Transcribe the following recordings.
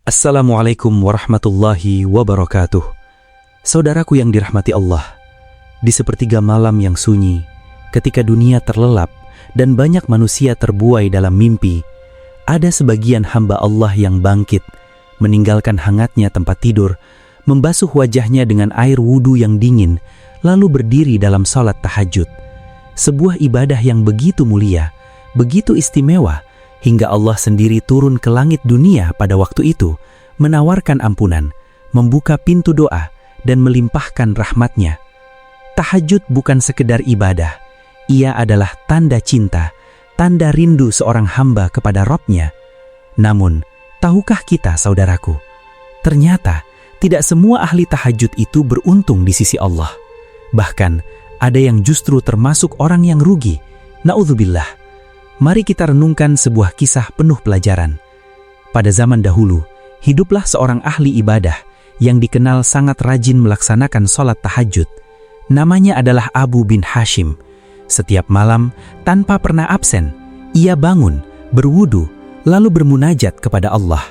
Assalamualaikum warahmatullahi wabarakatuh. Saudaraku yang dirahmati Allah, di sepertiga malam yang sunyi, ketika dunia terlelap dan banyak manusia terbuai dalam mimpi, ada sebagian hamba Allah yang bangkit, meninggalkan hangatnya tempat tidur, membasuh wajahnya dengan air wudhu yang dingin, lalu berdiri dalam salat tahajud. Sebuah ibadah yang begitu mulia, begitu istimewa, hingga Allah sendiri turun ke langit dunia pada waktu itu, menawarkan ampunan, membuka pintu doa, dan melimpahkan rahmatnya. Tahajud bukan sekedar ibadah, ia adalah tanda cinta, tanda rindu seorang hamba kepada Rabb-Nya. Namun, tahukah kita saudaraku, ternyata tidak semua ahli tahajud itu beruntung di sisi Allah. Bahkan, ada yang justru termasuk orang yang rugi. Na'udzubillah. Mari kita renungkan sebuah kisah penuh pelajaran. Pada zaman dahulu, hiduplah seorang ahli ibadah yang dikenal sangat rajin melaksanakan sholat tahajud. Namanya adalah Abu bin Hashim. Setiap malam, tanpa pernah absen, ia bangun, berwudu, lalu bermunajat kepada Allah.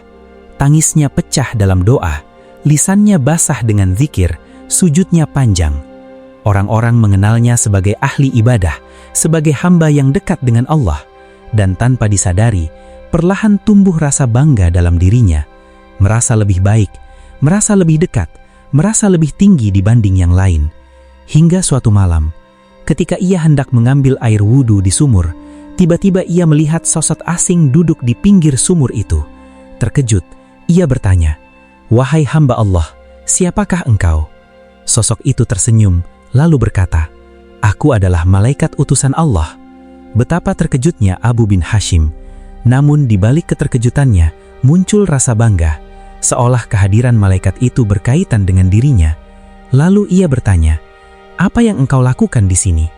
Tangisnya pecah dalam doa, lisannya basah dengan zikir, sujudnya panjang. Orang-orang mengenalnya sebagai ahli ibadah, sebagai hamba yang dekat dengan Allah. Dan tanpa disadari, perlahan tumbuh rasa bangga dalam dirinya, merasa lebih baik, merasa lebih dekat, merasa lebih tinggi dibanding yang lain. Hingga suatu malam, ketika ia hendak mengambil air wudhu di sumur, tiba-tiba ia melihat sosok asing duduk di pinggir sumur itu. Terkejut, ia bertanya, "Wahai hamba Allah, siapakah engkau?" Sosok itu tersenyum, lalu berkata, "Aku adalah malaikat utusan Allah." Betapa terkejutnya Abu bin Hashim. Namun di balik keterkejutannya muncul rasa bangga, seolah kehadiran malaikat itu berkaitan dengan dirinya. Lalu ia bertanya, "Apa yang engkau lakukan di sini?"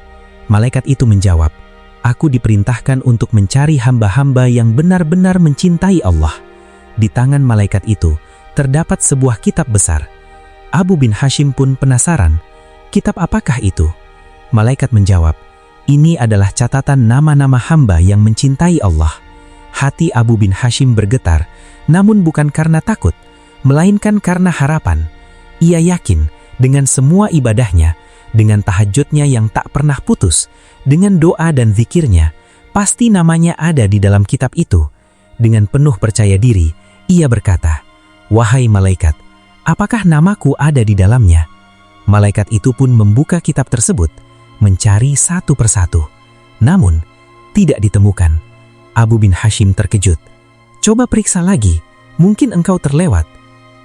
Malaikat itu menjawab, "Aku diperintahkan untuk mencari hamba-hamba yang benar-benar mencintai Allah." Di tangan malaikat itu terdapat sebuah kitab besar. Abu bin Hashim pun penasaran, "Kitab apakah itu?" Malaikat menjawab, "Ini adalah catatan nama-nama hamba yang mencintai Allah." Hati Abu bin Hashim bergetar, namun bukan karena takut, melainkan karena harapan. Ia yakin dengan semua ibadahnya, dengan tahajudnya yang tak pernah putus, dengan doa dan zikirnya, pasti namanya ada di dalam kitab itu. Dengan penuh percaya diri, ia berkata, "Wahai malaikat, apakah namaku ada di dalamnya?" Malaikat itu pun membuka kitab tersebut, mencari satu persatu. Namun, tidak ditemukan. Abu bin Hashim terkejut. "Coba periksa lagi, mungkin engkau terlewat."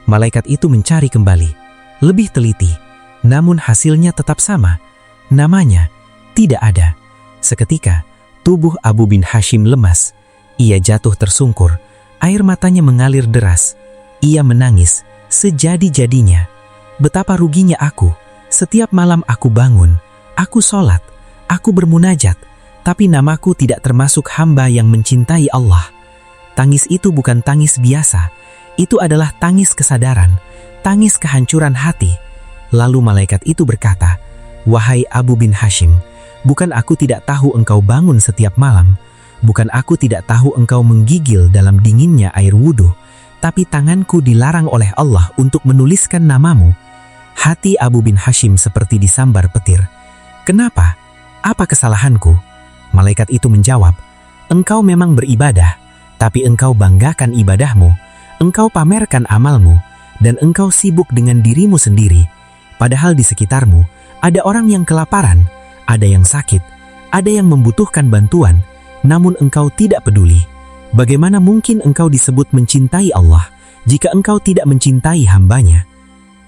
Malaikat itu mencari kembali, lebih teliti. Namun hasilnya tetap sama. Namanya tidak ada. Seketika, tubuh Abu bin Hashim lemas. Ia jatuh tersungkur, air matanya mengalir deras. Ia menangis sejadi-jadinya. "Betapa ruginya aku, setiap malam aku bangun, aku sholat, aku bermunajat, tapi namaku tidak termasuk hamba yang mencintai Allah." Tangis itu bukan tangis biasa, itu adalah tangis kesadaran, tangis kehancuran hati. Lalu malaikat itu berkata, "Wahai Abu bin Hashim, bukan aku tidak tahu engkau bangun setiap malam, bukan aku tidak tahu engkau menggigil dalam dinginnya air wudhu, tapi tanganku dilarang oleh Allah untuk menuliskan namamu." Hati Abu bin Hashim seperti disambar petir. "Kenapa? Apa kesalahanku?" Malaikat itu menjawab, "Engkau memang beribadah, tapi engkau banggakan ibadahmu, engkau pamerkan amalmu, dan engkau sibuk dengan dirimu sendiri. Padahal di sekitarmu ada orang yang kelaparan, ada yang sakit, ada yang membutuhkan bantuan, namun engkau tidak peduli. Bagaimana mungkin engkau disebut mencintai Allah jika engkau tidak mencintai hambanya?"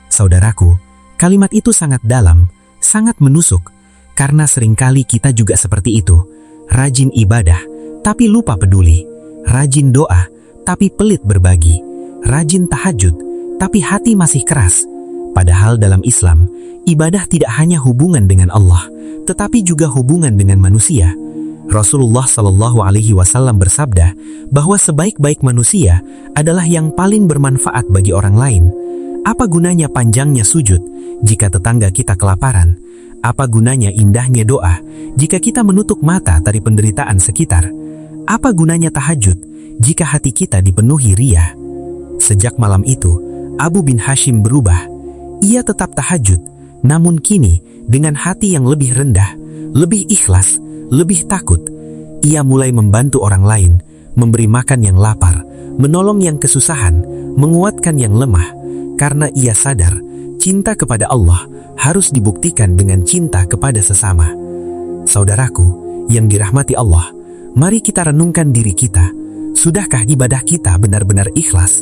Saudaraku, kalimat itu sangat dalam, sangat menusuk. Karena seringkali kita juga seperti itu, rajin ibadah, tapi lupa peduli, rajin doa, tapi pelit berbagi, rajin tahajud, tapi hati masih keras. Padahal dalam Islam, ibadah tidak hanya hubungan dengan Allah, tetapi juga hubungan dengan manusia. Rasulullah Shallallahu Alaihi Wasallam bersabda bahwa sebaik-baik manusia adalah yang paling bermanfaat bagi orang lain. Apa gunanya panjangnya sujud jika tetangga kita kelaparan? Apa gunanya indahnya doa jika kita menutup mata dari penderitaan sekitar? Apa gunanya tahajud jika hati kita dipenuhi riya? Sejak malam itu, Abu bin Hashim berubah. Ia tetap tahajud, namun kini dengan hati yang lebih rendah, lebih ikhlas, lebih takut. Ia mulai membantu orang lain, memberi makan yang lapar, menolong yang kesusahan, menguatkan yang lemah, karena ia sadar cinta kepada Allah harus dibuktikan dengan cinta kepada sesama. Saudaraku yang dirahmati Allah, mari kita renungkan diri kita. Sudahkah ibadah kita benar-benar ikhlas?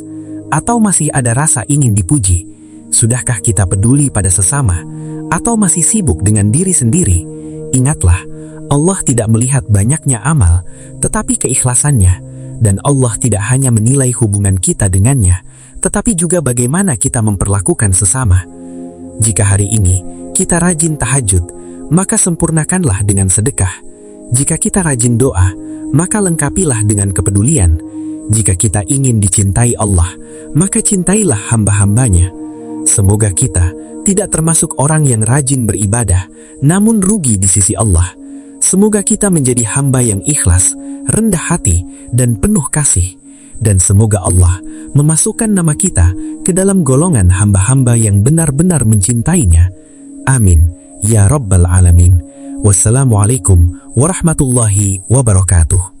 Atau masih ada rasa ingin dipuji? Sudahkah kita peduli pada sesama? Atau masih sibuk dengan diri sendiri? Ingatlah, Allah tidak melihat banyaknya amal, tetapi keikhlasannya. Dan Allah tidak hanya menilai hubungan kita dengannya, tetapi juga bagaimana kita memperlakukan sesama. Jika hari ini kita rajin tahajud, maka sempurnakanlah dengan sedekah. Jika kita rajin doa, maka lengkapilah dengan kepedulian. Jika kita ingin dicintai Allah, maka cintailah hamba-hambanya. Semoga kita tidak termasuk orang yang rajin beribadah, namun rugi di sisi Allah. Semoga kita menjadi hamba yang ikhlas, rendah hati, dan penuh kasih. Dan semoga Allah memasukkan nama kita ke dalam golongan hamba-hamba yang benar-benar mencintainya. Amin. Ya Rabbal Alamin. Wassalamualaikum warahmatullahi wabarakatuh.